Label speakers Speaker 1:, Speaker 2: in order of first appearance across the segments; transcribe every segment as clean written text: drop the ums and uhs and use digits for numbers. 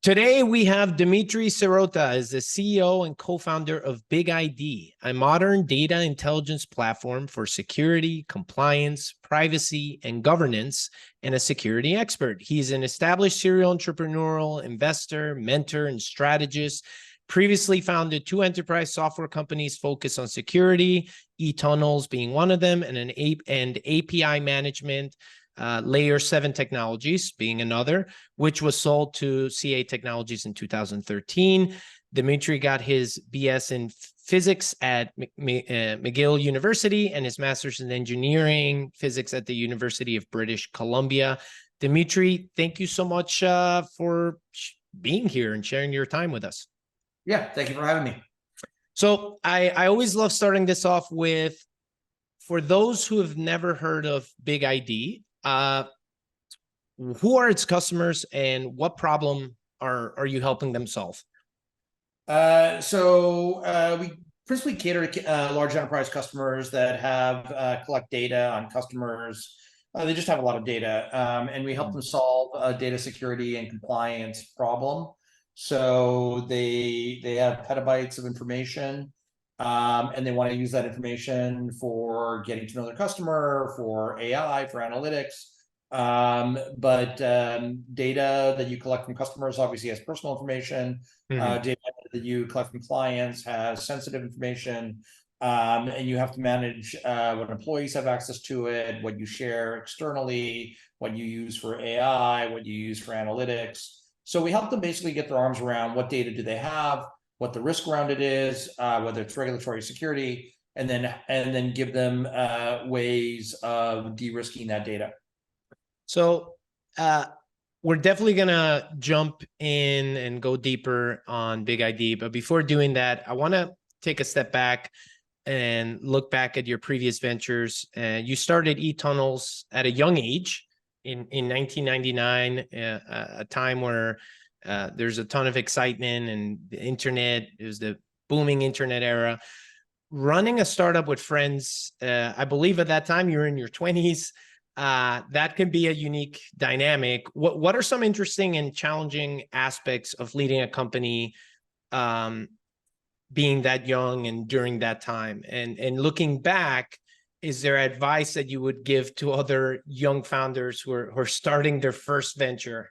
Speaker 1: Today, we have Dimitri Sirota as the CEO and co-founder of BigID, a modern data intelligence platform for security, compliance, privacy, and governance, and a security expert. He's an established serial entrepreneurial investor, mentor, and strategist. Previously founded 2 enterprise software companies focused on security, eTunnels being one of them, and API management, Layer 7 Technologies being another, which was sold to CA Technologies in 2013. Dimitri got his BS in physics at McGill University and his master's in engineering physics at the University of British Columbia. Dimitri, thank you so much for being here and sharing your time with us.
Speaker 2: Yeah, thank you for having me.
Speaker 1: So I always love starting this off with, for those who have never heard of BigID, who are its customers and what problem are you helping them solve?
Speaker 2: We principally cater to large enterprise customers that have collect data on customers. They just have a lot of data, and we help them solve a data security and compliance problem. So they have petabytes of information, and they want to use that information for getting to know their customer, for AI, for analytics. Data that you collect from customers obviously has personal information. Data that you collect from clients has sensitive information, and you have to manage what employees have access to it, what you share externally, what you use for AI, what you use for analytics. So we help them basically get their arms around what data do they have, what the risk around it is, whether it's regulatory security, and then give them ways of de-risking that data.
Speaker 1: So we're definitely going to jump in and go deeper on BigID. But before doing that, I want to take a step back and look back at your previous ventures. You started eTunnels at a young age in 1999, a time where there's a ton of excitement and the internet. It was the booming internet era. Running a startup with friends, I believe at that time you were in your 20s. That can be a unique dynamic. What are some interesting and challenging aspects of leading a company being that young and during that time? And looking back, is there advice that you would give to other young founders who are starting their first venture?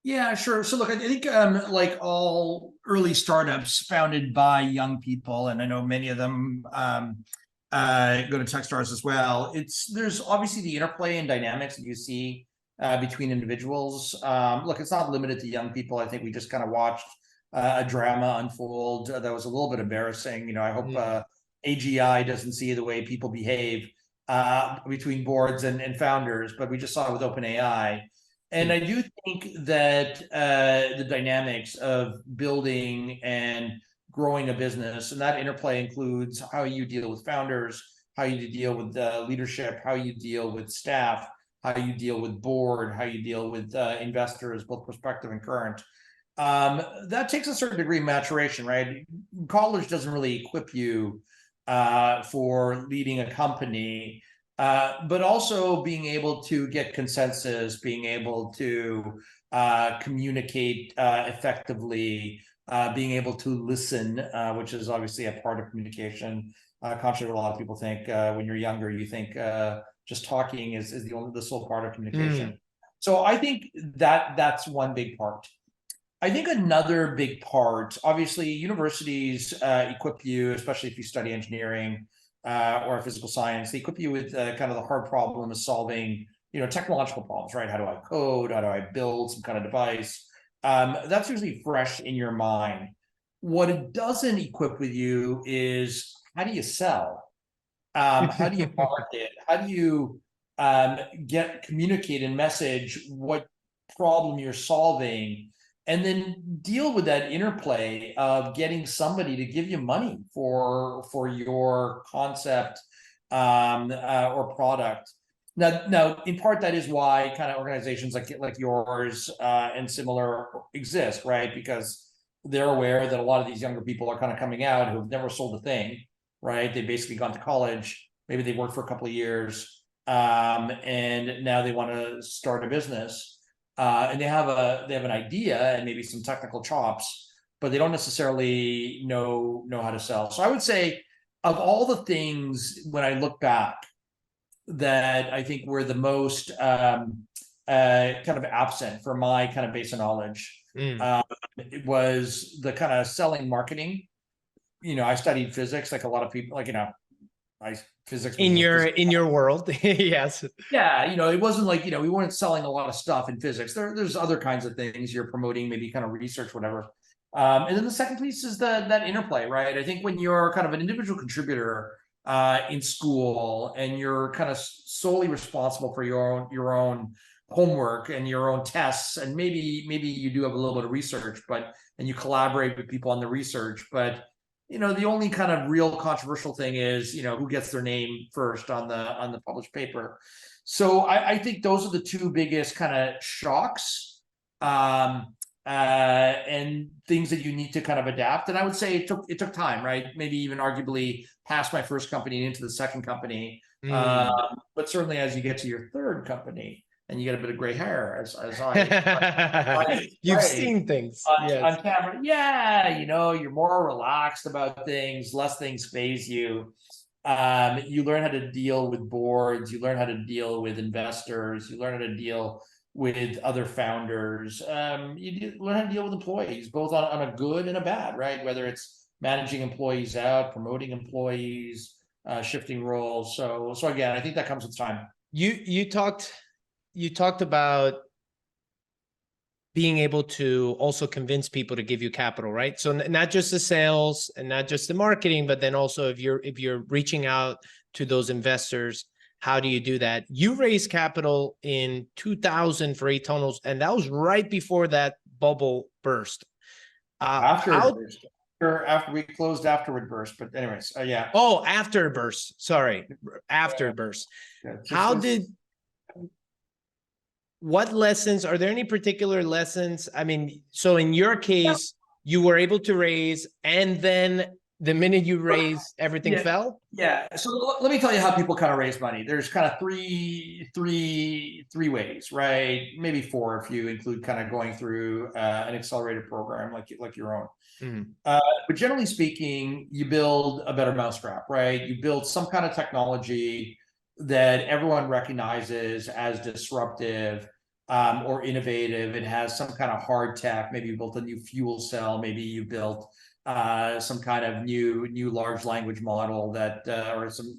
Speaker 2: Yeah, sure. So look, I think like all early startups founded by young people, and I know many of them go to Techstars as well. There's obviously the interplay and dynamics that you see between individuals. Look, it's not limited to young people. I think we just kind of watched a drama unfold that was a little bit embarrassing. You know, I hope AGI doesn't see the way people behave between boards and founders, but we just saw it with OpenAI. And I do think that the dynamics of building and growing a business, and that interplay includes how you deal with founders, how you deal with leadership, how you deal with staff, how you deal with board, how you deal with investors, both prospective and current. That takes a certain degree of maturation, right? College doesn't really equip you for leading a company, but also being able to get consensus, being able to communicate effectively, being able to listen, which is obviously a part of communication. Contrary to what a lot of people think, when you're younger, you think just talking is the sole part of communication. So I think that's one big part. I think another big part, obviously, universities equip you, especially if you study engineering or physical science, they equip you with kind of the hard problem of solving, technological problems, right? How do I code? How do I build some kind of device? That's usually fresh in your mind. What it doesn't equip with you is, how do you sell? How do you market? How do you communicate and message what problem you're solving, and then deal with that interplay of getting somebody to give you money for your concept or product. Now, in part, that is why kind of organizations like yours and similar exist, right? Because they're aware that a lot of these younger people are kind of coming out who have never sold a thing, right? They've basically gone to college, maybe they worked for a couple of years, and now they want to start a business. and they have an idea and maybe some technical chops, but they don't necessarily know how to sell. So I would say, of all the things when I look back that I think were the most kind of absent from my kind of base of knowledge, it was the kind of selling marketing. I studied physics, like a lot of people, like, physics
Speaker 1: in your world. Yes.
Speaker 2: Yeah, it wasn't like, we weren't selling a lot of stuff in physics. There's other kinds of things you're promoting, maybe kind of research, whatever. And then the second piece is that interplay, right? I think when you're kind of an individual contributor in school, and you're kind of solely responsible for your own homework and your own tests, and maybe you do have a little bit of research, and you collaborate with people on the research, but the only kind of real controversial thing is, who gets their name first on the published paper. So I think those are the two biggest kind of shocks, and things that you need to kind of adapt. And I would say it took time, right? Maybe even arguably past my first company and into the second company. But certainly as you get to your third company, and you get a bit of gray hair, as I
Speaker 1: you've seen things
Speaker 2: on camera. Yeah, you're more relaxed about things, less things faze you. You learn how to deal with boards, you learn how to deal with investors, you learn how to deal with other founders. You learn how to deal with employees, both on a good and a bad, right? Whether it's managing employees out, promoting employees, shifting roles. So again, I think that comes with time.
Speaker 1: You talked about being able to also convince people to give you capital, right? So not just the sales and not just the marketing, but then also if you're reaching out to those investors, how do you do that? You raised capital in 2000 for 8 tunnels, and that was right before that bubble burst.
Speaker 2: After we closed, after it burst. But anyways, yeah.
Speaker 1: Oh, after it burst. Sorry, after it burst. Yeah, what lessons, are there any particular lessons? I mean, so in your case, you were able to raise, and then the minute you raised, everything fell?
Speaker 2: Yeah. So let me tell you how people kind of raise money. There's kind of three ways, right? Maybe 4 if you include kind of going through an accelerated program like your own. But generally speaking, you build a better mousetrap, right? You build some kind of technology that everyone recognizes as disruptive, or innovative. It has some kind of hard tech. Maybe you built a new fuel cell. Maybe you built some kind of new large language model that, or some,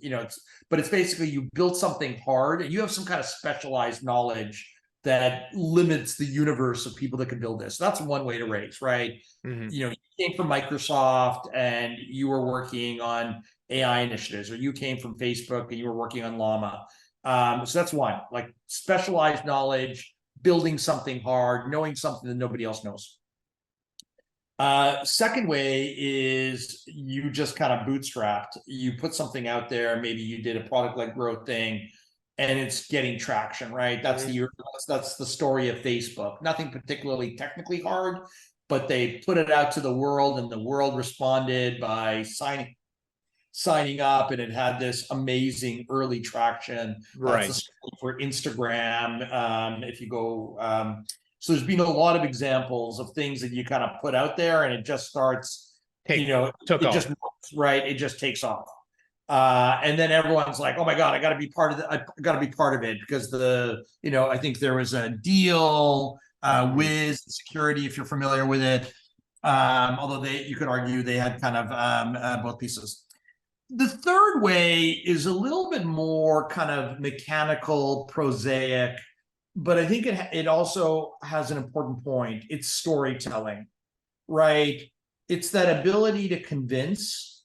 Speaker 2: but it's basically you built something hard, and you have some kind of specialized knowledge that limits the universe of people that can build this. So that's one way to raise, right? You came from Microsoft and you were working on AI initiatives, or you came from Facebook and you were working on Llama. So that's one, like specialized knowledge, building something hard, knowing something that nobody else knows. Second way is you just kind of bootstrapped. You put something out there. Maybe you did a product-led growth thing, and it's getting traction, right? That's the story of Facebook. Nothing particularly technically hard, but they put it out to the world, and the world responded by signing up, and it had this amazing early traction.
Speaker 1: Right.
Speaker 2: That's the story for Instagram. If you go, so there's been a lot of examples of things that you kind of put out there, and it just starts, just right. It just takes off. And then everyone's like, oh my God, I got to be part of it. I got to be part of it because I think there was a deal with security, if you're familiar with it. Although you could argue they had kind of both pieces. The third way is a little bit more kind of mechanical, prosaic, but I think it also has an important point. It's storytelling, right? It's that ability to convince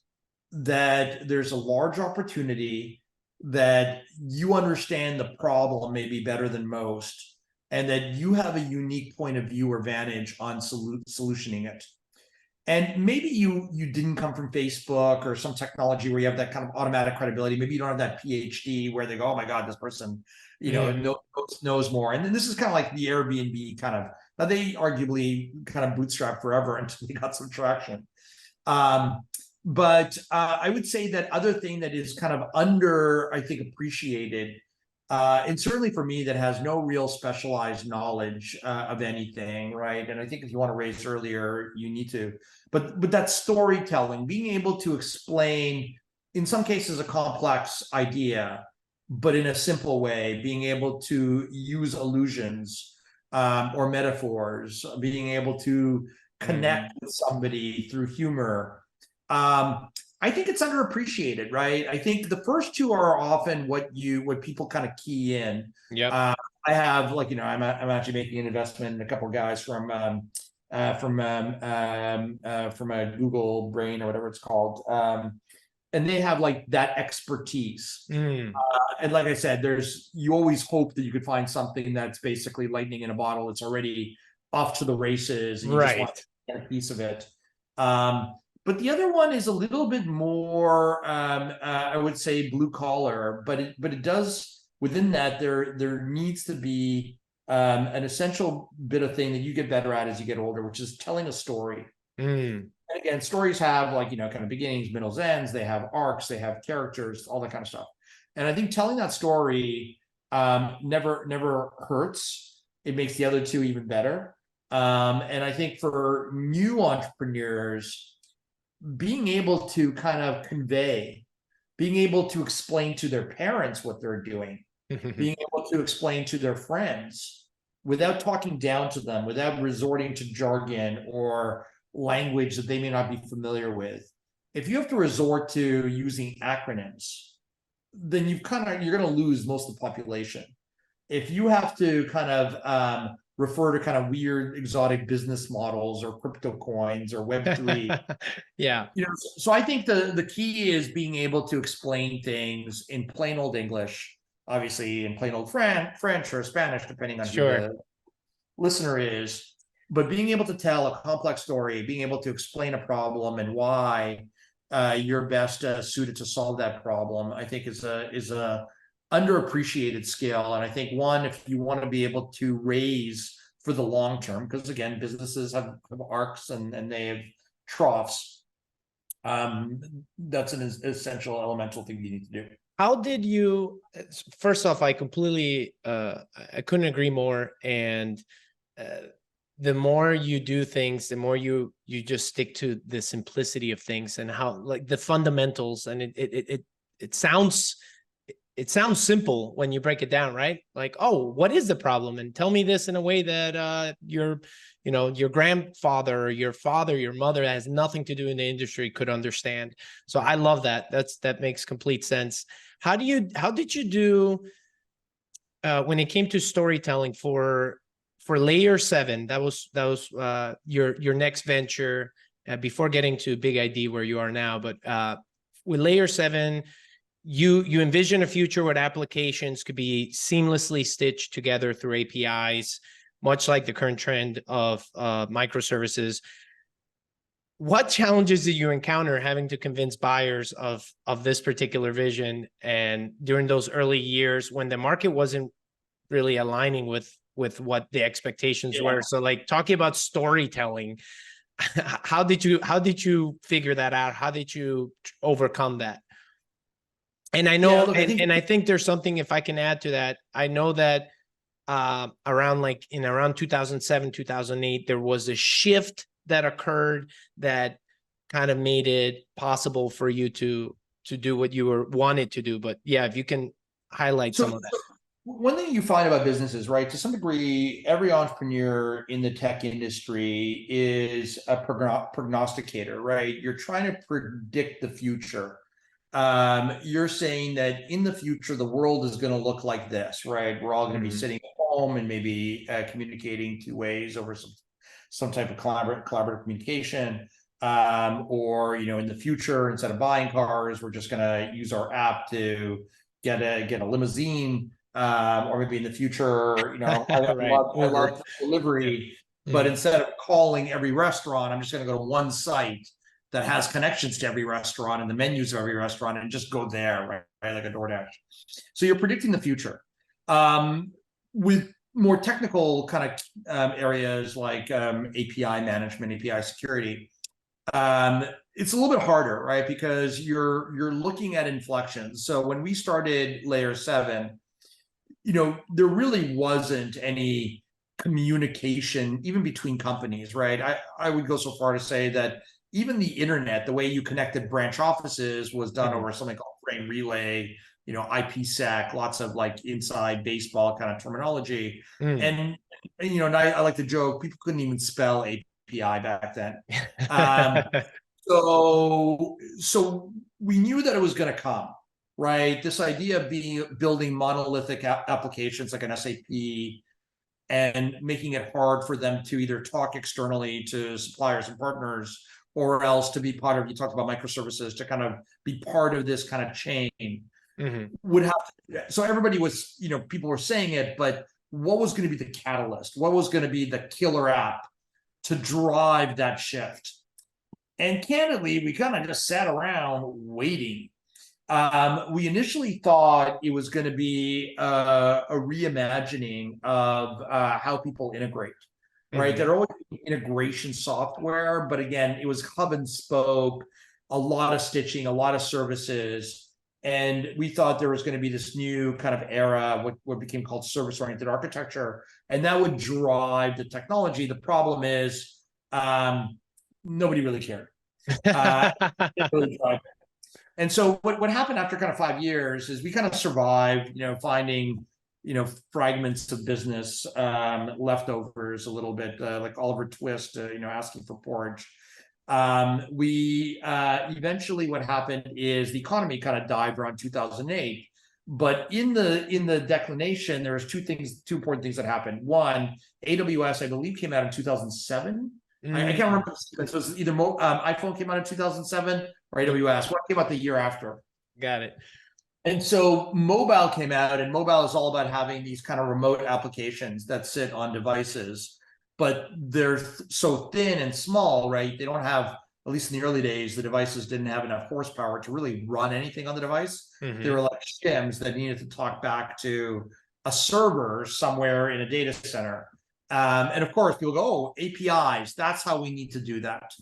Speaker 2: that there's a large opportunity, that you understand the problem maybe better than most, and that you have a unique point of view or vantage on solutioning it. And maybe you didn't come from Facebook or some technology where you have that kind of automatic credibility. Maybe you don't have that PhD where they go, oh my God, this person, knows more. And then this is kind of like the Airbnb kind of, now they arguably kind of bootstrapped forever until they got some traction. But I would say that other thing that is kind of I think, appreciated And certainly for me, that has no real specialized knowledge of anything, right? And I think if you want to raise earlier, you need to, but that storytelling, being able to explain, in some cases, a complex idea, but in a simple way, being able to use allusions or metaphors, being able to connect with somebody through humor. I think it's underappreciated, right? I think the first two are often what people kind of key in.
Speaker 1: Yeah.
Speaker 2: I have, like, I'm actually making an investment in a couple of guys from a Google Brain or whatever it's called, and they have like that expertise. And like I said, you always hope that you could find something that's basically lightning in a bottle. It's already off to the races, and you just want to get a piece of it. But the other one is a little bit more, I would say, blue collar. But it does, within that, there needs to be an essential bit of thing that you get better at as you get older, which is telling a story. And again, stories have, like, kind of beginnings, middles, ends. They have arcs. They have characters, all that kind of stuff. And I think telling that story never hurts. It makes the other two even better. And I think for new entrepreneurs, being able to kind of convey, being able to explain to their parents what they're doing, being able to explain to their friends without talking down to them, without resorting to jargon or language that they may not be familiar with. If you have to resort to using acronyms, then you're going to lose most of the population. If you have to kind of refer to kind of weird exotic business models or crypto coins or Web3.
Speaker 1: Yeah.
Speaker 2: So I think the key is being able to explain things in plain old English, obviously in plain old French or Spanish, depending on who the listener is, but being able to tell a complex story, being able to explain a problem and why you're best suited to solve that problem, I think is a underappreciated skill. And I think, one, if you want to be able to raise for the long term, because again, businesses have arcs and they have troughs, that's an essential elemental thing you need to do.
Speaker 1: How did you, first off, I completely, I couldn't agree more. And the more you do things, the more you just stick to the simplicity of things and how, like, the fundamentals. And it sounds simple when you break it down, right? Like, oh, what is the problem? And tell me this in a way that your grandfather or your father, your mother, has nothing to do in the industry, could understand. So I love that. That makes complete sense. How did you do when it came to storytelling for Layer 7? That was your next venture before getting to BigID where you are now. But with Layer 7, you envision a future where applications could be seamlessly stitched together through APIs, much like the current trend of microservices. What challenges did you encounter having to convince buyers of this particular vision, and during those early years when the market wasn't really aligning with what the expectations were? So, like, talking about storytelling, how did you figure that out? How did you overcome that? And I know, and I think there's something, if I can add to that, I know that around 2007, 2008, there was a shift that occurred that kind of made it possible for you to do what you wanted to do. But yeah, if you can highlight some of that.
Speaker 2: One thing you find about businesses, right, to some degree, every entrepreneur in the tech industry is a prognosticator, right? You're trying to predict the future. You're saying that in the future, the world is going to look like this, right? We're all going to be sitting at home and maybe communicating two ways over some type of collaborative communication. Or, in the future, instead of buying cars, we're just going to use our app to get a limousine. Or maybe in the future, I love delivery, but instead of calling every restaurant, I'm just going to go to one site that has connections to every restaurant and the menus of every restaurant and just go there, right? Like a DoorDash. So you're predicting the future. With more technical kind of areas like API management, API security, it's a little bit harder, right? Because you're looking at inflections. So when we started Layer 7, there really wasn't any communication even between companies, right? I would go so far to say that even the internet, the way you connected branch offices was done over something called frame relay, IPsec, lots of like inside baseball kind of terminology. And and I like to joke, people couldn't even spell API back then. So we knew that it was going to come, right? This idea of building monolithic applications like an SAP and making it hard for them to either talk externally to suppliers and partners, or else to be part of, you talked about microservices, to kind of be part of this kind of chain, would have to, so everybody was, people were saying it, but what was going to be the catalyst? What was going to be the killer app to drive that shift? And candidly, we kind of just sat around waiting. We initially thought it was going to be a reimagining of how people integrate, right? There are always integration software, but again, it was hub and spoke, a lot of stitching, a lot of services. And we thought there was going to be this new kind of era, what became called service-oriented architecture, and that would drive the technology. The problem is nobody really cared. And so what happened after kind of 5 years is we kind of survived, finding, fragments of business, leftovers a little bit, like Oliver Twist, asking for porridge. We eventually, what happened is the economy kind of dived around 2008. But in the declination, there was two important things that happened. One, AWS, I believe, came out in 2007. I can't remember. So it was either iPhone came out in 2007 or AWS. What came out the year after?
Speaker 1: Got it.
Speaker 2: And so mobile came out, and mobile is all about having these kind of remote applications that sit on devices, but they're so thin and small, right? They don't have, at least in the early days, the devices didn't have enough horsepower to really run anything on the device. They were like shims that needed to talk back to a server somewhere in a data center. And of course, people go, oh, APIs, that's how we need to do that.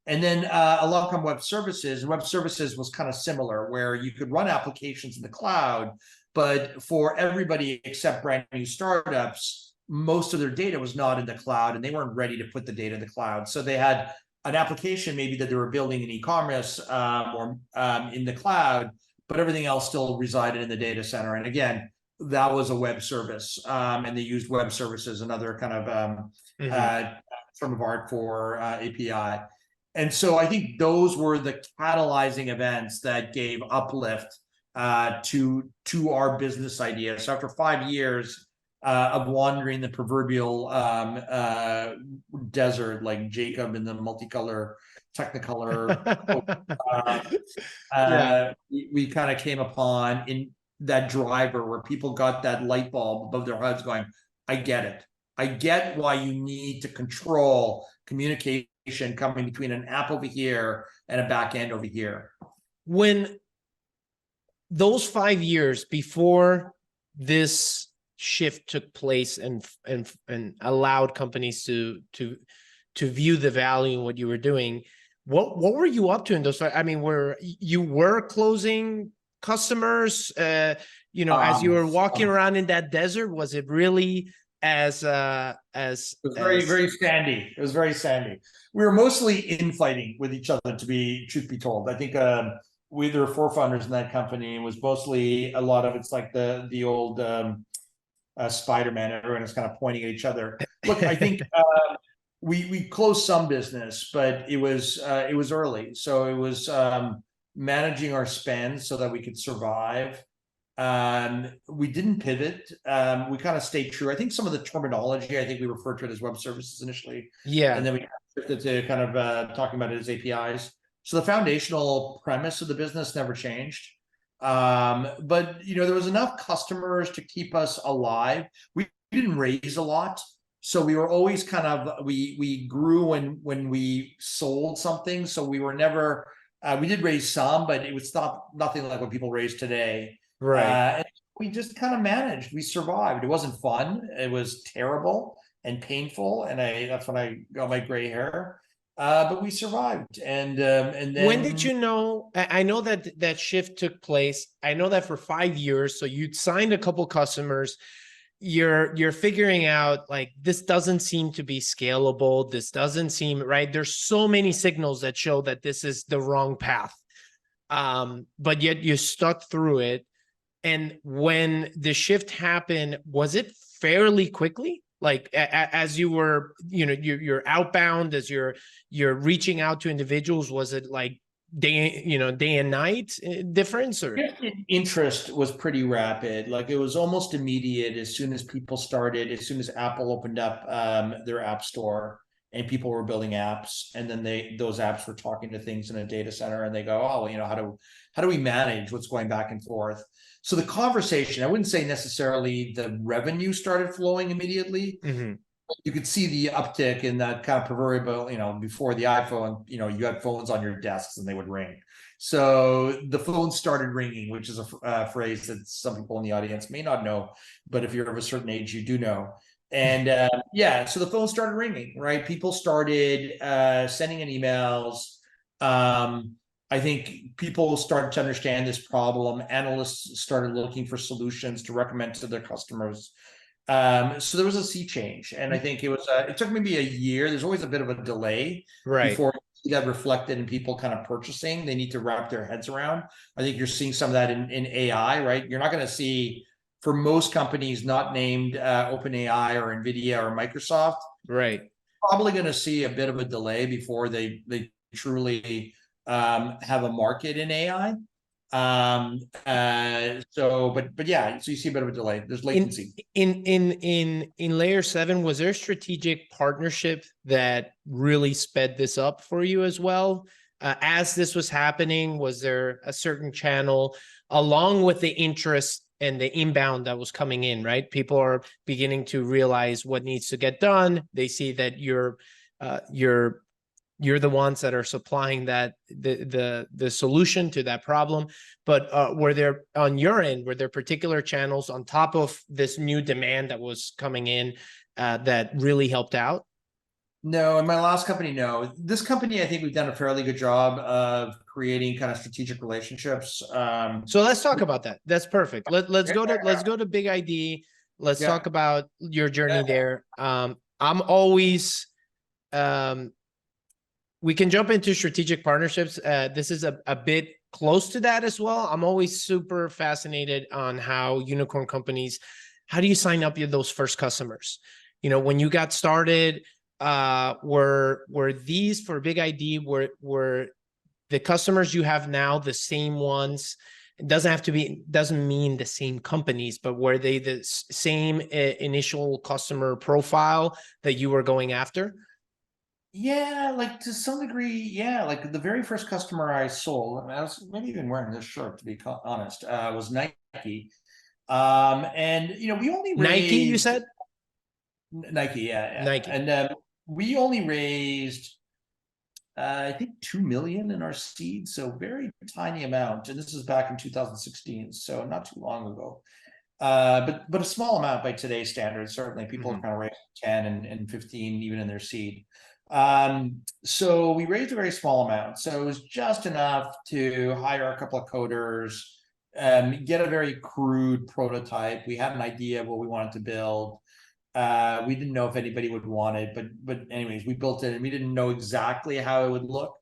Speaker 2: And then along come web services. Web services was kind of similar, where you could run applications in the cloud, but for everybody except brand new startups, most of their data was not in the cloud, and they weren't ready to put the data in the cloud. So they had an application maybe that they were building in e-commerce or in the cloud, but everything else still resided in the data center. And again, that was a web service, and they used web services, another kind of term of art for API. And so I think those were the catalyzing events that gave uplift to our business idea. So after 5 years of wandering the proverbial desert, like Jacob in the multicolor Technicolor, we kind of came upon in that driver where people got that light bulb above their heads going, I get it. I get why you need to control communication coming between an app over here and a back end over here.
Speaker 1: When those 5 years before this shift took place and allowed companies to view the value in what you were doing, what were you up to in those? I mean, were you closing customers, as you were walking around in that desert? Was it really it was
Speaker 2: very, very sandy. It was very sandy. We were mostly infighting with each other, to be truth be told. I think there were 4 founders in that company. It was mostly, a lot of it's like the old Spider-Man. Everyone is kind of pointing at each other. Look, I think we closed some business, but it was early, so it was managing our spend so that we could survive. We didn't pivot. We kind of stayed true. I think some of the terminology, I think we referred to it as web services initially. Yeah. And then we shifted to kind of talking about it as APIs. So the foundational premise of the business never changed. But, there was enough customers to keep us alive. We didn't raise a lot. So we were always kind of, we grew when we sold something. So we were never, we did raise some, but it was nothing like what people raise today. Right. And we just kind of managed. We survived. It wasn't fun. It was terrible and painful. And that's when I got my gray hair. but we survived. And then
Speaker 1: when did you know? I know that that shift took place. I know that for 5 years. So you'd signed a couple customers. You're figuring out like this doesn't seem to be scalable. This doesn't seem right. There's so many signals that show that this is the wrong path. But yet you stuck through it. And when the shift happened, was it fairly quickly? Like as you were, you're outbound, as you're reaching out to individuals, was it like day and night difference, or?
Speaker 2: interest was pretty rapid. Like it was almost immediate as soon as people started, as soon as Apple opened up their app store and people were building apps, and then those apps were talking to things in a data center, and they go, oh, how do we manage what's going back and forth? So the conversation, I wouldn't say necessarily the revenue started flowing immediately.
Speaker 1: Mm-hmm.
Speaker 2: You could see the uptick in that kind of proverbial, before the iPhone, you had phones on your desks and they would ring. So the phone started ringing, which is a phrase that some people in the audience may not know, but if you're of a certain age, you do know. And so the phone started ringing, right? People started sending in emails. I think people started to understand this problem. Analysts started looking for solutions to recommend to their customers. So there was a sea change, and I think it took maybe a year. There's always a bit of a delay before that reflected in people kind of purchasing. They need to wrap their heads around. I think you're seeing some of that in AI, right? You're not going to see, for most companies not named OpenAI or NVIDIA or Microsoft,
Speaker 1: right?
Speaker 2: Probably going to see a bit of a delay before they truly have a market in AI. So you see a bit of a delay. There's latency.
Speaker 1: In layer 7, was there a strategic partnership that really sped this up for you as well? As this was happening, was there a certain channel along with the interest and the inbound that was coming in, right? People are beginning to realize what needs to get done. They see that you're the ones that are supplying that the solution to that problem. But were there, on your end, were there particular channels on top of this new demand that was coming in that really helped out?
Speaker 2: No, in my last company, no. This company, I think we've done a fairly good job of creating kind of strategic relationships.
Speaker 1: So let's talk about that. That's perfect. Let's go to BigID. Let's talk about your journey there. I'm always we can jump into strategic partnerships. This is a bit close to that as well. I'm always super fascinated on how unicorn companies, how do you sign up those first customers? When you got started, were these for BigID, were the customers you have now the same ones? It doesn't mean the same companies, but were they the same initial customer profile that you were going after?
Speaker 2: Yeah, like to some degree, yeah. Like the very first customer I sold, I was maybe even wearing this shirt, to be honest, was Nike. And we only raised
Speaker 1: Nike, you said?
Speaker 2: Nike, yeah.
Speaker 1: Nike.
Speaker 2: And we only raised I think 2 million in our seed, so very tiny amount. And this was back in 2016, so not too long ago. But a small amount by today's standards. Certainly, people are kind of raising 10 and 15 even in their seed. So we raised a very small amount. So it was just enough to hire a couple of coders, get a very crude prototype. We had an idea of what we wanted to build. We didn't know if anybody would want it, but anyways, we built it and we didn't know exactly how it would look.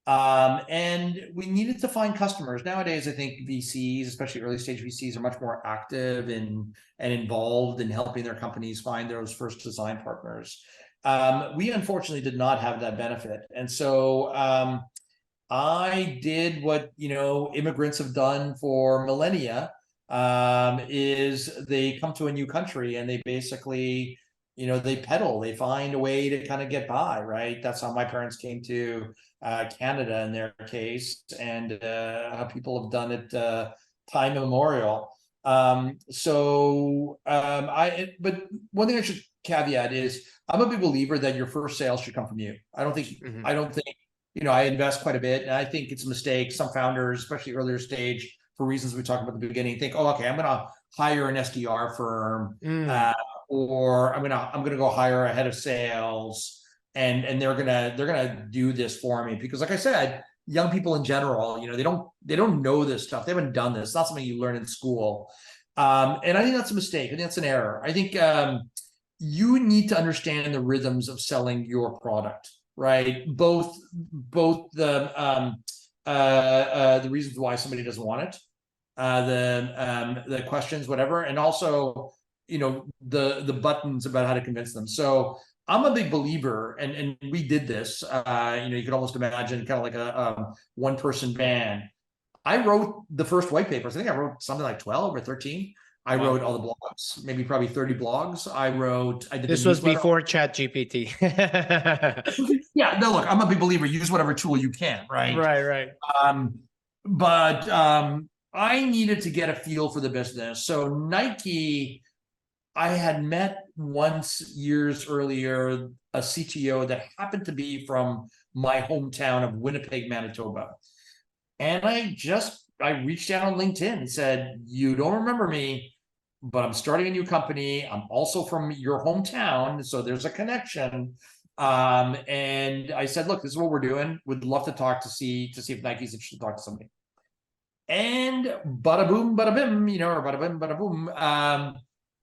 Speaker 2: And we needed to find customers. Nowadays, I think VCs, especially early stage VCs, are much more active and involved in helping their companies find those first design partners. We unfortunately did not have that benefit. And so I did what immigrants have done for millennia, is they come to a new country and they basically they peddle, they find a way to kind of get by, right? That's how my parents came to Canada in their case, and how people have done it time immemorial. But one thing I should caveat is I'm a big believer that your first sales should come from you. I don't think I invest quite a bit, and I think it's a mistake. Some founders, especially earlier stage, for reasons we talked about at the beginning, think, oh, okay, I'm going to hire an SDR firm, or I'm gonna go hire a head of sales, and they're gonna do this for me, because like I said, young people in general, they don't know this stuff. They haven't done this. It's not something you learn in school. And I think that's a mistake. I think that's an error. I think you need to understand the rhythms of selling your product, right? Both the reasons why somebody doesn't want it, the questions, whatever, and also the buttons about how to convince them. So I'm a big believer, and we did this. You could almost imagine kind of like a one-person band. I wrote the first white papers. I think I wrote something like 12 or 13. I wrote all the blogs, maybe probably 30 blogs. I did
Speaker 1: this was before ChatGPT.
Speaker 2: Yeah, no, look, I'm a big believer. Use whatever tool you can, right?
Speaker 1: Right.
Speaker 2: But I needed to get a feel for the business. So Nike, I had met once years earlier a CTO that happened to be from my hometown of Winnipeg, Manitoba. And I reached out on LinkedIn and said, you don't remember me, but I'm starting a new company. I'm also from your hometown, so there's a connection. And I said, look, this is what we're doing. Would love to talk to see if Nike's interested to talk to somebody. And bada boom, bada bim, or bada bim, bada boom.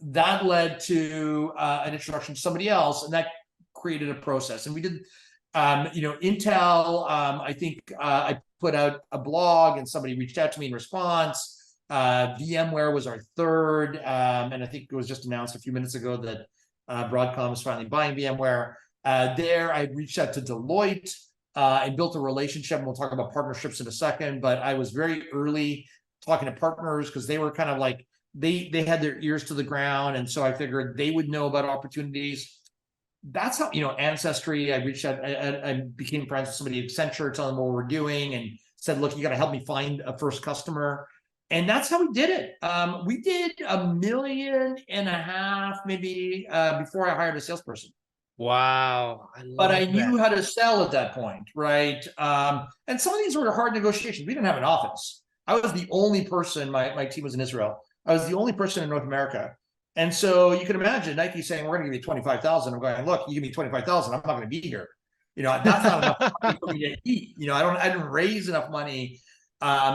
Speaker 2: That led to an introduction to somebody else, and that created a process. And we did, Intel. I think I put out a blog, and somebody reached out to me in response. VMware was our third, and I think it was just announced a few minutes ago that Broadcom is finally buying VMware. There, I reached out to Deloitte and built a relationship, and we'll talk about partnerships in a second, but I was very early talking to partners because they were kind of like, they had their ears to the ground, and so I figured they would know about opportunities. That's how, Ancestry, I reached out, I became friends with somebody at Accenture, telling them what we're doing, and said, look, you got to help me find a first customer. And that's how we did it. We did $1.5 million maybe before I hired a salesperson.
Speaker 1: Wow.
Speaker 2: But I knew how to sell at that point, right? And some of these were hard negotiations. We didn't have an office. I was the only person, my team was in Israel. I was the only person in North America. And so you can imagine Nike saying, we're going to give you 25,000. I'm going, look, you give me 25,000, I'm not going to be here. That's not enough money for me to eat. I didn't raise enough money.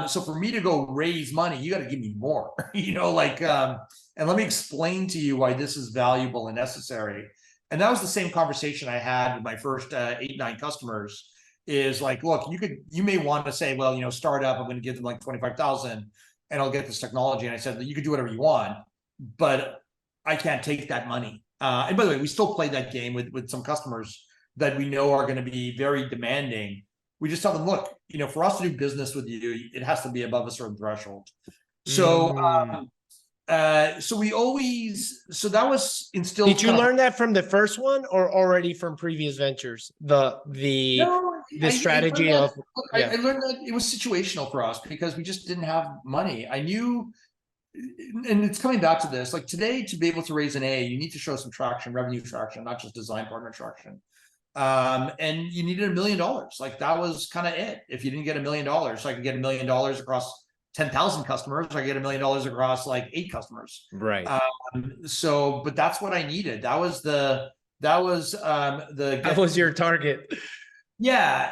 Speaker 2: So for me to go raise money, you got to give me more, and let me explain to you why this is valuable and necessary. And that was the same conversation I had with my first 8-9 customers, is like, look, you may want to say, well, startup, I'm going to give them like 25,000 and I'll get this technology. And I said, you could do whatever you want, but I can't take that money. And by the way, we still play that game with some customers that we know are going to be very demanding. We just tell them, look, for us to do business with you, it has to be above a certain threshold. So, so that was instilled.
Speaker 1: Did you learn that from the first one, or already from previous ventures? The strategy of.
Speaker 2: I learned that it was situational for us because we just didn't have money. I knew, and it's coming back to this, like today, to be able to raise an A, you need to show some traction, revenue traction, not just design partner traction. And you needed $1 million. Like that was kind of it. If you didn't get $1 million, so I could get $1 million across 10,000 customers, I get $1 million across like 8 customers.
Speaker 1: Right.
Speaker 2: But that's what I needed. That was
Speaker 1: your target.
Speaker 2: Yeah.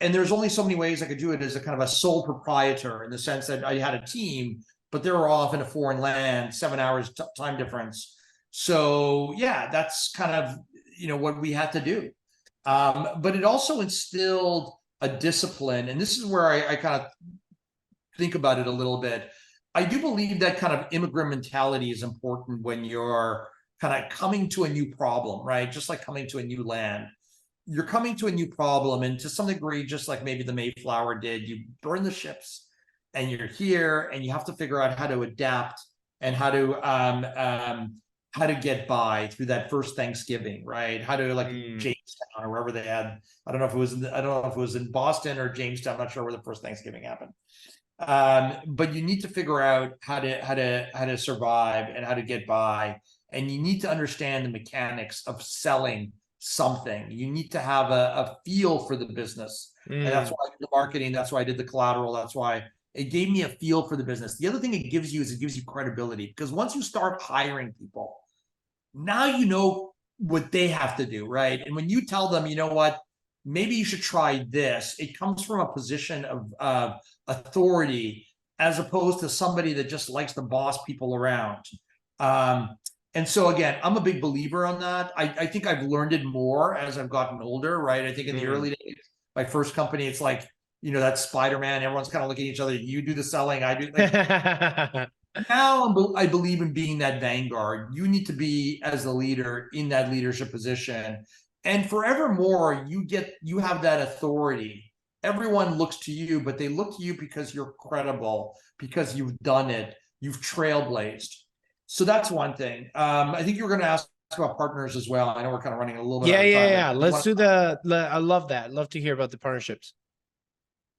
Speaker 2: And there's only so many ways I could do it as a kind of a sole proprietor, in the sense that I had a team, but they were off in a foreign land, 7 hours time difference. So yeah, that's kind of, what we had to do. But it also instilled a discipline. And this is where I kind of think about it a little bit. I do believe that kind of immigrant mentality is important when you're kind of coming to a new problem, right? Just like coming to a new land. You're coming to a new problem, and to some degree, just like maybe the Mayflower did, you burn the ships and you're here, and you have to figure out how to adapt and how to get by through that first Thanksgiving, right? How to Jamestown or wherever they had. I don't know if it was in Boston or Jamestown. I'm not sure where the first Thanksgiving happened. But you need to figure out how to survive and how to get by, and you need to understand the mechanics of selling something. You need to have a feel for the business, and that's why I did the marketing. That's why I did the collateral. That's why it gave me a feel for the business. The other thing it gives you is it gives you credibility, because once you start hiring people, now you know what they have to do, right? And when you tell them, you know what, maybe you should try this, it comes from a position of authority as opposed to somebody that just likes to boss people around. And so again, I'm a big believer on that. I think I've learned it more as I've gotten older, right? I think in the early days, my first company, it's like, you know, that's Spider-Man. Everyone's kind of looking at each other. You do the selling, I do. Like, now I believe in being that vanguard. You need to be as the leader in that leadership position. And forevermore, you have that authority. Everyone looks to you, but they look to you because you're credible, because you've done it, you've trailblazed. So that's one thing. I think you were going to ask about partners as well. I know we're kind of running a little bit out of time.
Speaker 1: Yeah. Let's do I love that. Love to hear about the partnerships.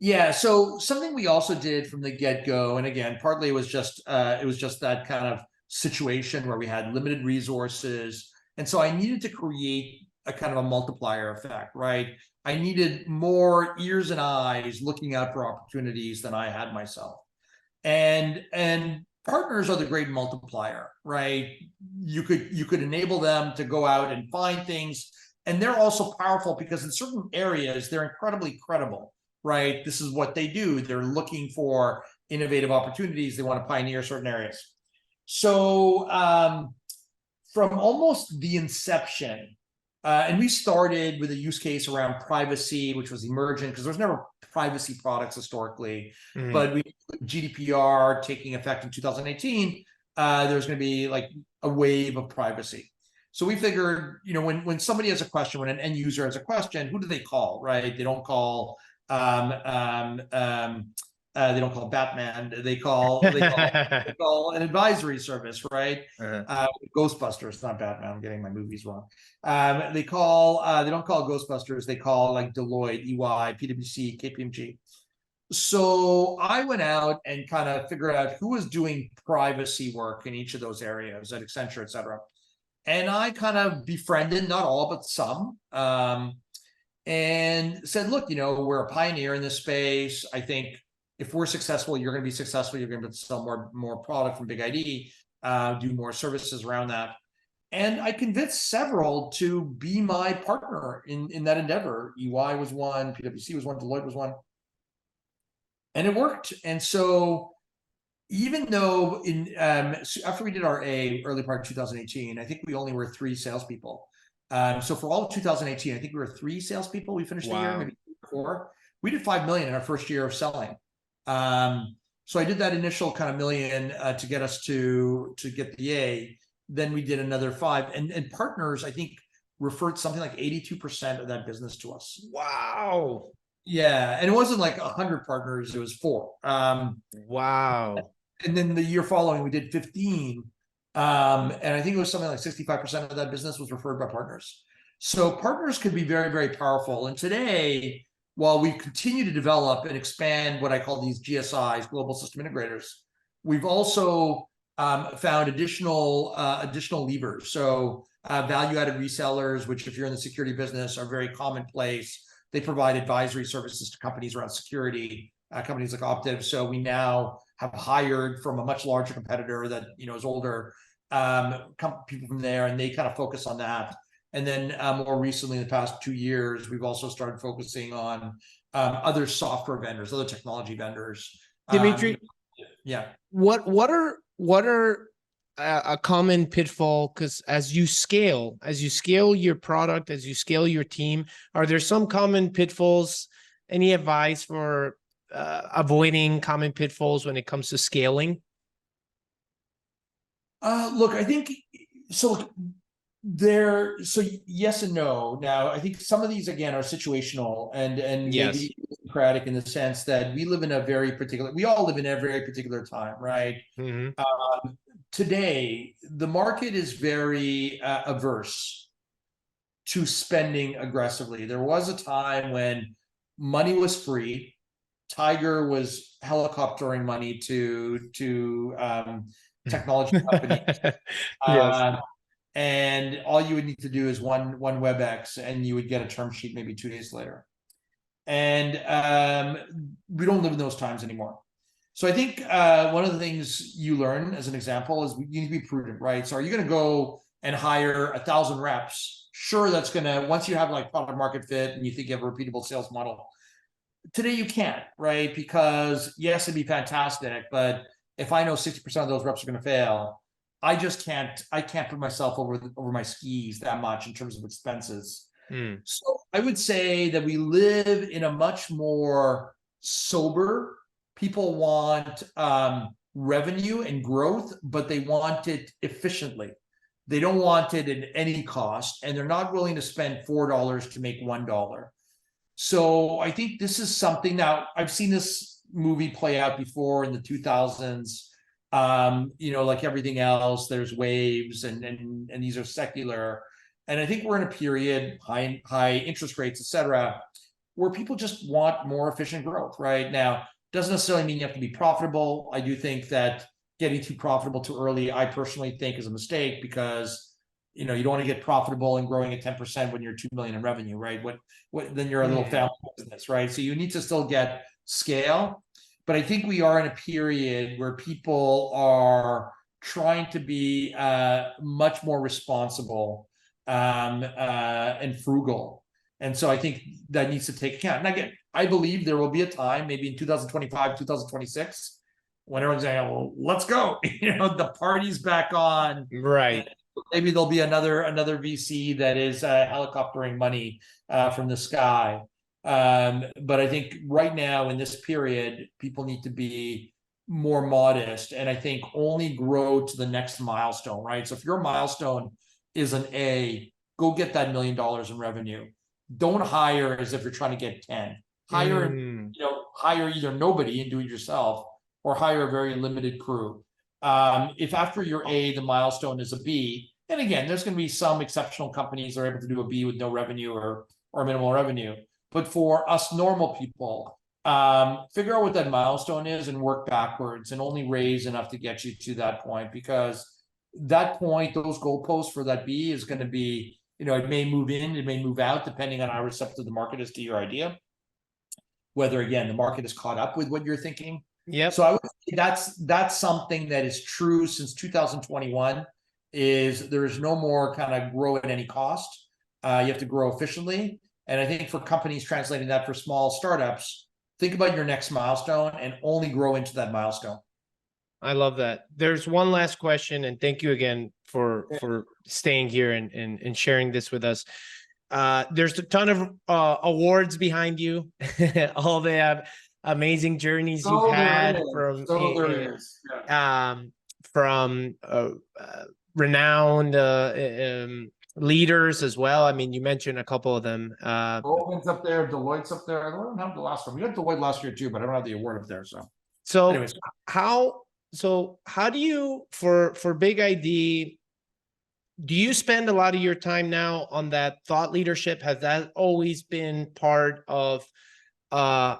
Speaker 2: Yeah, so something we also did from the get-go, and again, partly it was just that kind of situation where we had limited resources, and so I needed to create a kind of a multiplier effect, right? I needed more ears and eyes looking out for opportunities than I had myself, and partners are the great multiplier, right? You could enable them to go out and find things, and they're also powerful because in certain areas they're incredibly credible. Right? This is what they do. They're looking for innovative opportunities. They want to pioneer certain areas. So from almost the inception, and we started with a use case around privacy, which was emergent because there was never privacy products historically, but we GDPR taking effect in 2018, there's going to be like a wave of privacy. So we figured, you know, when somebody has a question, when an end user has a question, who do they call, right? They don't call they don't call Batman. They call an advisory service, right? Ghostbusters, not Batman. I'm getting my movies wrong. They don't call Ghostbusters. They call like Deloitte, EY, PwC, KPMG. So I went out and kind of figured out who was doing privacy work in each of those areas at Accenture, et cetera. And I kind of befriended, not all, but some, and said, look, you know, we're a pioneer in this space. I think if we're successful, you're going to be successful. You're going to sell more product from BigID, do more services around that. And I convinced several to be my partner in that endeavor. EY was one, PwC was one, Deloitte was one. And it worked. And so even though after we did our early part of 2018, I think we only were 3 salespeople. So for all of 2018, I think we were 3 salespeople. We finished the year, maybe 4. We did $5 million in our first year of selling. So I did that initial kind of $1 million to get us to get the A. Then we did another 5, and partners, I think, referred something like 82% of that business to us.
Speaker 1: Wow.
Speaker 2: Yeah, and it wasn't like 100 partners; it was 4.
Speaker 1: Wow.
Speaker 2: And then the year following, we did 15. And I think it was something like 65% of that business was referred by partners. So partners can be very, very powerful. And today, while we continue to develop and expand what I call these GSIs, global system integrators, we've also found additional levers. So value-added resellers, which if you're in the security business are very commonplace. They provide advisory services to companies around security, companies like Optiv. So we now have hired from a much larger competitor that, you know, is older, people from there, and they kind of focus on that. And then more recently, in the past 2 years, we've also started focusing on other software vendors, other technology vendors.
Speaker 1: Dimitri,
Speaker 2: yeah.
Speaker 1: What are a common pitfall? Because as you scale your product, as you scale your team, are there some common pitfalls? Any advice for avoiding common pitfalls when it comes to scaling?
Speaker 2: Look, I think so. So yes and no. Now, I think some of these again are situational and
Speaker 1: Yes.
Speaker 2: maybe democratic in the sense that we all live in a very particular time, right? Today, the market is very averse to spending aggressively. There was a time when money was free. Tiger was helicoptering money to technology companies.
Speaker 1: Yes.
Speaker 2: And all you would need to do is one WebEx, and you would get a term sheet maybe 2 days later. And we don't live in those times anymore. So I think one of the things you learn as an example is you need to be prudent, right? So are you going to go and hire 1,000 reps. Sure, that's gonna, once you have like product market fit and you think you have a repeatable sales model. Today you can't, right? Because yes, it'd be fantastic, but if I know 60% of those reps are gonna fail, I can't put myself over my skis that much in terms of expenses. So I would say that we live in a much more sober, people want revenue and growth, but they want it efficiently. They don't want it at any cost, and they're not willing to spend $4 to make $1. So I think this is something. Now, I've seen this movie play out before in the 2000s. Like everything else, there's waves, and these are secular. And I think we're in a period, high interest rates, et cetera, where people just want more efficient growth right now. Doesn't necessarily mean you have to be profitable. I do think that getting too profitable too early, I personally think, is a mistake, because you don't want to get profitable and growing at 10% when you're 2 million in revenue, right? What then you're a little family business, right? So you need to still get scale. But I think we are in a period where people are trying to be much more responsible and frugal. And so I think that needs to take account. And again, I believe there will be a time, maybe in 2025, 2026, when everyone's saying, well, let's go. The party's back on.
Speaker 1: Right.
Speaker 2: Maybe there'll be another VC that is helicoptering money from the sky. But I think right now in this period, people need to be more modest, and I think only grow to the next milestone, right? So if your milestone is an A, go get that $1 million in revenue. Don't hire as if you're trying to get 10. Hire either nobody and do it yourself, or hire a very limited crew. If after your A, the milestone is a B, and again, there's going to be some exceptional companies that are able to do a B with no revenue or minimal revenue. But for us normal people, figure out what that milestone is and work backwards, and only raise enough to get you to that point, because that point, those goalposts for that B is going to be, it may move in, it may move out, depending on how receptive the market is to your idea. Whether, again, the market is caught up with what you're thinking.
Speaker 1: Yeah.
Speaker 2: So I would say that's something that is true since 2021, is there is no more kind of grow at any cost. You have to grow efficiently. And I think for companies translating that for small startups, think about your next milestone and only grow into that milestone.
Speaker 1: I love that. There's one last question, and thank you again for staying here and sharing this with us. There's a ton of awards behind you, all the amazing journeys you've had from renowned leaders as well. I mean, you mentioned a couple of them.
Speaker 2: Goldman's up there, Deloitte's up there. I don't have the last one. We got Deloitte last year too, but I don't have the award up there.
Speaker 1: So
Speaker 2: anyways,
Speaker 1: how do you, for BigID, do you spend a lot of your time now on that thought leadership? Has that always been part of the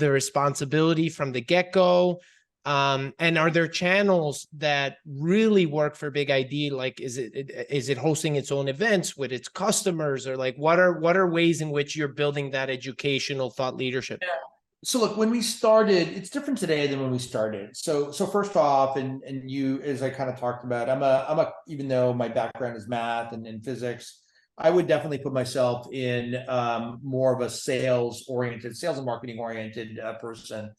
Speaker 1: responsibility from the get-go? And are there channels that really work for BigID? Like, is it hosting its own events with its customers, or like what are ways in which you're building that educational thought leadership?
Speaker 2: Yeah. So look, when we started, it's different today than when we started. So first off, and you, as I kind of talked about, I'm a even though my background is math and physics, I would definitely put myself in more of a sales and marketing oriented person.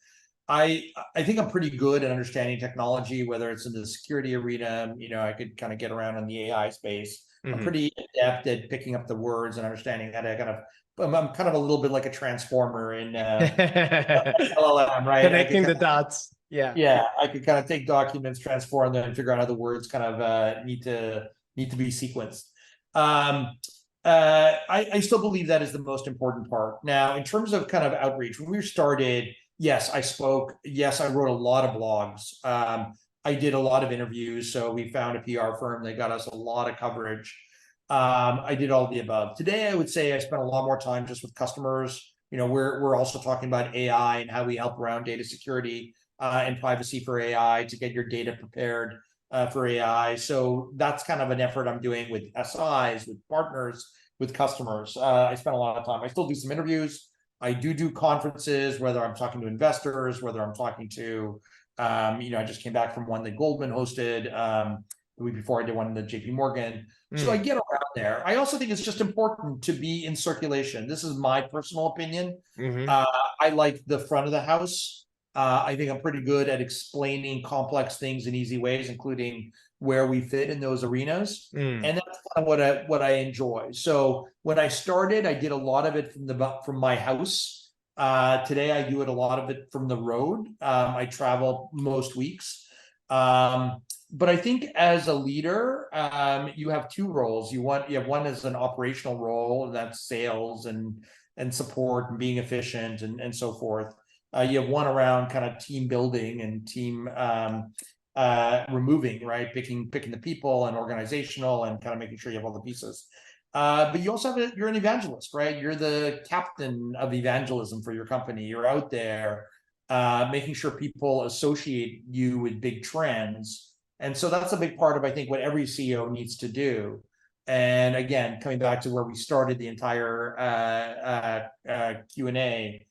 Speaker 2: I think I'm pretty good at understanding technology, whether it's in the security arena. I could kind of get around in the AI space. I'm pretty adept at picking up the words and understanding how to I'm kind of a little bit like a transformer in LLM, right?
Speaker 1: Connecting the dots.
Speaker 2: Yeah, I could kind of take documents, transform them, and figure out how the words kind of need to be sequenced. I still believe that is the most important part. Now, in terms of kind of outreach, when we started, yes, I spoke. Yes, I wrote a lot of blogs. I did a lot of interviews. So we found a PR firm that got us a lot of coverage. I did all of the above. Today, I would say I spent a lot more time just with customers. We're also talking about AI and how we help around data security and privacy for AI to get your data prepared for AI. So that's kind of an effort I'm doing with SIs, with partners, with customers. I spent a lot of time. I still do some interviews. I do conferences, whether I'm talking to investors, whether I'm talking to, I just came back from one that Goldman hosted. the week before I did one in the JP Morgan. So I get around there. I also think it's just important to be in circulation. This is my personal opinion. I like the front of the house. I think I'm pretty good at explaining complex things in easy ways, including where we fit in those arenas. And that's kind of what I enjoy. So when I started, I did a lot of it from my house. Today, I do it a lot of it from the road. I travel most weeks. But I think as a leader, you have two roles. You have one as an operational role, and that's sales and support and being efficient and so forth. You have one around kind of team building and team removing, right? Picking the people and organizational and kind of making sure you have all the pieces. But you also have you're an evangelist, right? You're the captain of evangelism for your company. You're out there making sure people associate you with big trends. And so that's a big part of, I think, what every CEO needs to do. And again, coming back to where we started the entire Q&A,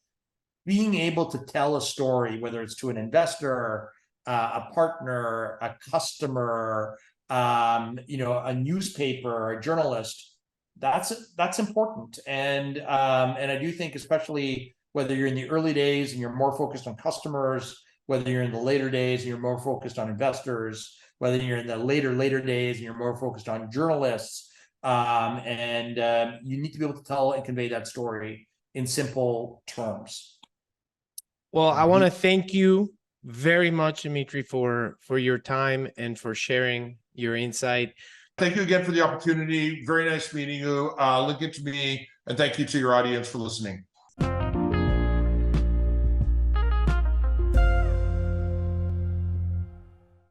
Speaker 2: being able to tell a story, whether it's to an investor, a partner, a customer, a newspaper, a journalist, that's important. And I do think, especially whether you're in the early days and you're more focused on customers, whether you're in the later days and you're more focused on investors, whether you're in the later days and you're more focused on journalists, you need to be able to tell and convey that story in simple terms.
Speaker 1: Well, I want to thank you very much, Dimitri, for your time and for sharing your insight.
Speaker 3: Thank you again for the opportunity. Very nice meeting you. Look into me, and thank you to your audience for listening.